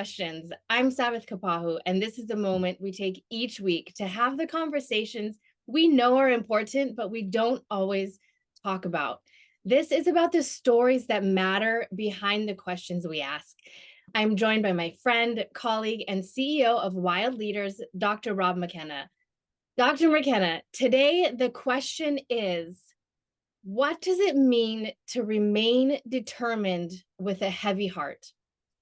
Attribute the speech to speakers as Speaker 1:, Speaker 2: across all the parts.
Speaker 1: questions. I'm Sabbath Kapahu, and this is the moment we take each week to have the conversations we know are important, but we don't always talk about. This is about the stories that matter behind the questions we ask. I'm joined by my friend, colleague, and CEO of WiLD Leaders, Dr. Rob McKenna. Dr. McKenna, today the question is, what does it mean to remain determined with a heavy heart?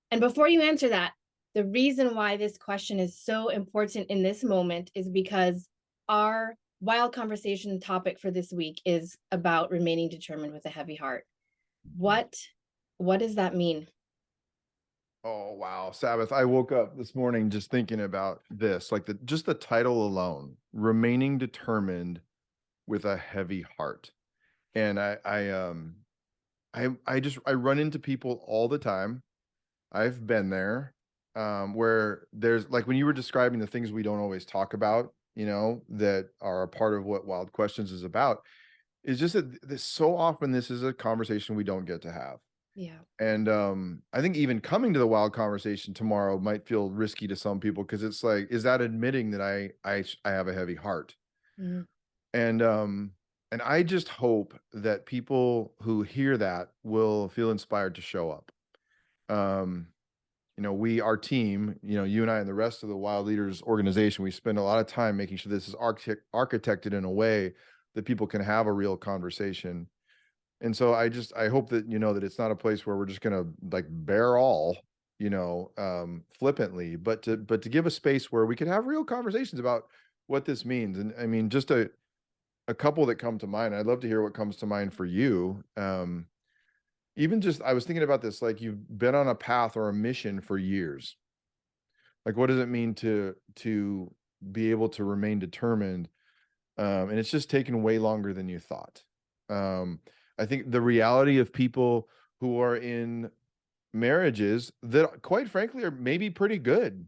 Speaker 1: And before you answer that, the reason why this question is so important in this moment is because our wild conversation topic for this week is about remaining determined with a heavy heart. What does that mean?
Speaker 2: Oh, wow. Sabbath. I woke up this morning just thinking about this, like just the title alone, remaining determined with a heavy heart. And I run into people all the time. I've been there, where there's like when you were describing the things we don't always talk about, that are a part of what Wild Questions is about, is just that so often this is a conversation we don't get to have.
Speaker 1: Yeah.
Speaker 2: And I think even coming to the wild conversation tomorrow might feel risky to some people because it's like, is that admitting that I have a heavy heart?
Speaker 1: Mhm.
Speaker 2: And and I just hope that people who hear that will feel inspired to show up. Um, our team, you and I and the rest of the Wild Leaders organization, we spend a lot of time making sure this is architected in a way that people can have a real conversation. And so I hope that that it's not a place where we're just gonna like bear all, flippantly, but to give a space where we could have real conversations about what this means. And I mean, just a couple that come to mind. I'd love to hear what comes to mind for you. Even just I was thinking about this, like you've been on a path or a mission for years. Like what does it mean to be able to remain determined? And it's just taken way longer than you thought. Um, I think the reality of people who are in marriages that, quite frankly, are maybe pretty good,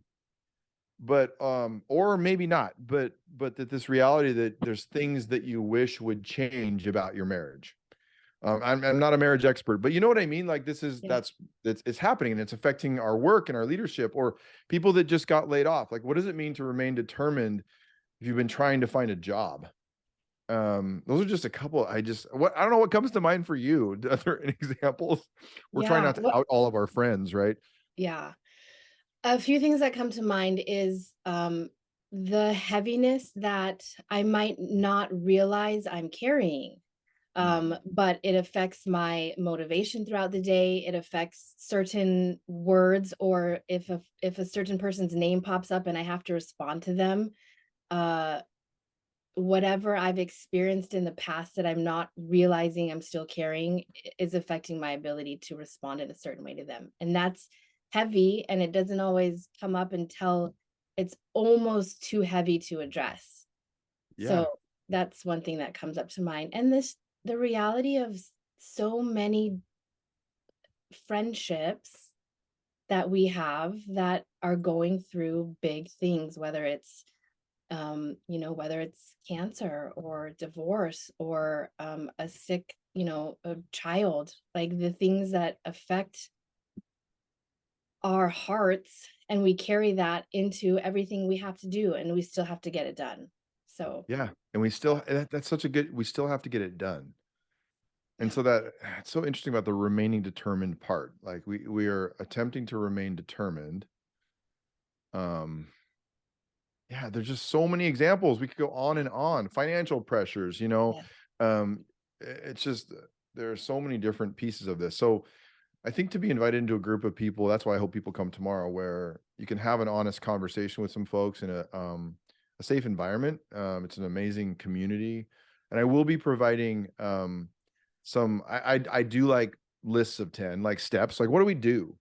Speaker 2: but or maybe not, but that this reality that there's things that you wish would change about your marriage. I'm not a marriage expert, but you know what I mean? Like this is
Speaker 1: Yeah.
Speaker 2: that's it's happening and it's affecting our work and our leadership, or people that just got laid off. Like, what does it mean to remain determined if you've been trying to find a job? Those are just a couple. I don't know what comes to mind for you. Are there any examples? We're trying
Speaker 1: Yeah.
Speaker 2: not to out all of our friends, right?
Speaker 1: Yeah. A few things that come to mind is the heaviness that I might not realize I'm carrying.
Speaker 2: Mm.
Speaker 1: But it affects my motivation throughout the day. It affects certain words, or if a certain person's name pops up and I have to respond to them, uh, whatever I've experienced in the past that I'm not realizing I'm still carrying is affecting my ability to respond in a certain way to them. And that's heavy, and it doesn't always come up until it's almost too heavy to address.
Speaker 2: Yeah.
Speaker 1: So that's one thing that comes up to mind. And the reality of so many friendships that we have that are going through big things, whether it's whether it's cancer or divorce or a sick, a child, like the things that affect our hearts, and we carry that into everything we have to do, and we still have to get it done. So,
Speaker 2: Yeah. And that's such a good, we still have to get it done. And
Speaker 1: yeah.
Speaker 2: so that it's so interesting about the remaining determined part. Like we are attempting to remain determined. Um, yeah, there's just so many examples. We could go on and on. Financial pressures,
Speaker 1: Yeah.
Speaker 2: it's just there are so many different pieces of this. So I think to be invited into a group of people, that's why I hope people come tomorrow, where you can have an honest conversation with some folks in a safe environment. It's an amazing community, and I will be providing some. I do like lists of 10, like steps. Like, what do we do?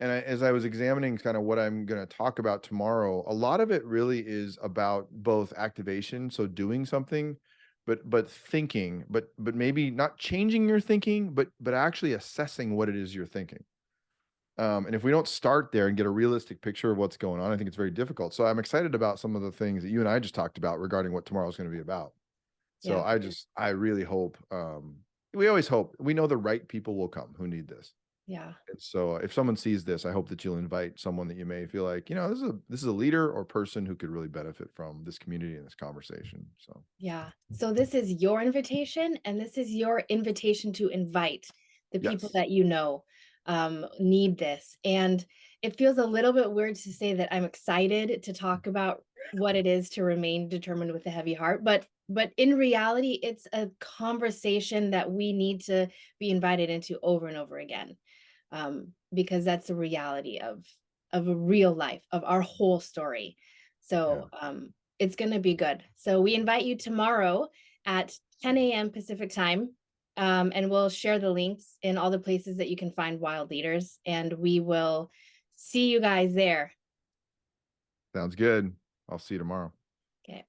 Speaker 2: And as I was examining kind of what I'm going to talk about tomorrow, a lot of it really is about both activation, so doing something, but thinking, but maybe not changing your thinking, but actually assessing what it is you're thinking. And if we don't start there and get a realistic picture of what's going on, I think it's very difficult. So I'm excited about some of the things that you and I just talked about regarding what tomorrow is going to be about. So
Speaker 1: Yeah.
Speaker 2: I really hope, we always hope, we know the right people will come who need this.
Speaker 1: Yeah.
Speaker 2: And so if someone sees this, I hope that you'll invite someone that you may feel like, this is a leader or person who could really benefit from this community and this conversation. So
Speaker 1: Yeah. So this is your invitation, and this is your invitation to invite the people
Speaker 2: yes.
Speaker 1: that you know need this. And it feels a little bit weird to say that I'm excited to talk about what it is to remain determined with a heavy heart, but in reality, it's a conversation that we need to be invited into over and over again, because that's the reality of a real life, of our whole story.
Speaker 2: Yeah.
Speaker 1: So it's going to be good. So we invite you tomorrow at 10 a.m. Pacific time. And we'll share the links in all the places that you can find Wild Leaders. And we will see you guys there.
Speaker 2: Sounds good. I'll see you tomorrow.
Speaker 1: Okay.